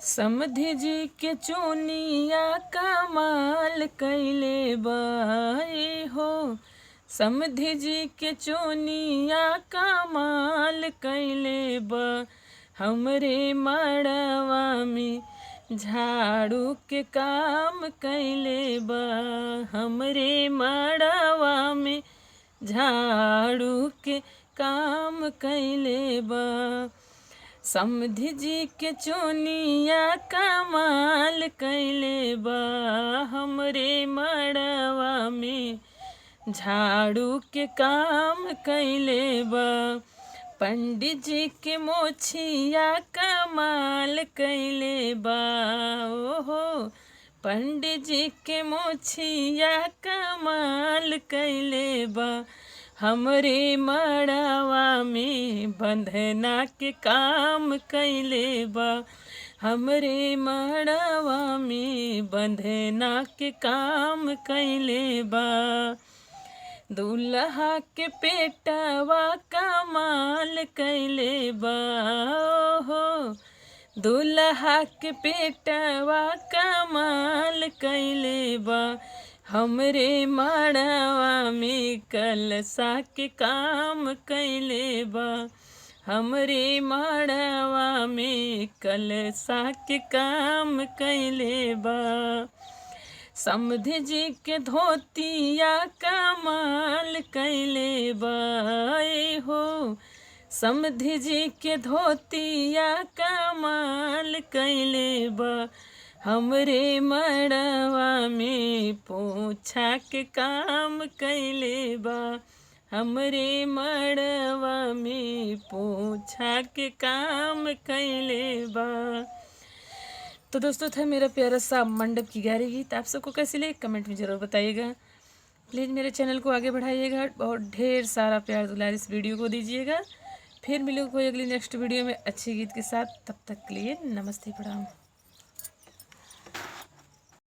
समधि जी के चोनिया कमाल कैले बाए हो। समधि जी के चोनिया कमाल कैले बा। हमरे मड़वा में झाड़ू के काम कैले बा। हमरे मड़वा में झाड़ू के काम कैले बा। समधि जी के चोनिया कमाल कैले बा। हमरे मड़वा में झाड़ू के काम कैले बा। पंडित जी के मोछिया कमाल कैले बा। ओहो पंडित जी के मोछिया कमाल कैले बा। हमरे मड़वा में बंधना के काम कैले बा। हमरे मड़वा में बंधना के काम कैले बा। दूल्हा के पेटवा कमाल कैले बा। हो दूल्हा के पेटवा कमाल कैले बा। हमरे मड़वा में कलशा के काम कैले बा। हमरे मड़वा में कलशा के काम कैले बा। समधि जी के धोतिया कमाल कैले बा। हो समधि जी के धोतिया कमाल कैले बा। हमरे मड़वा में पोछा के काम कैले बा। हमरे मड़वा में पोछा के काम कैले बा। तो दोस्तों था मेरा प्यारा सा मंडप की ग्यारह गीत। आप सबको कैसे लगे कमेंट में ज़रूर बताइएगा। प्लीज़ मेरे चैनल को आगे बढ़ाइएगा और ढेर सारा प्यार दुलार इस वीडियो को दीजिएगा। फिर मिलेंगे कोई अगली नेक्स्ट वीडियो में अच्छे गीत के साथ। तब तक के लिए नमस्ते प्रणाम।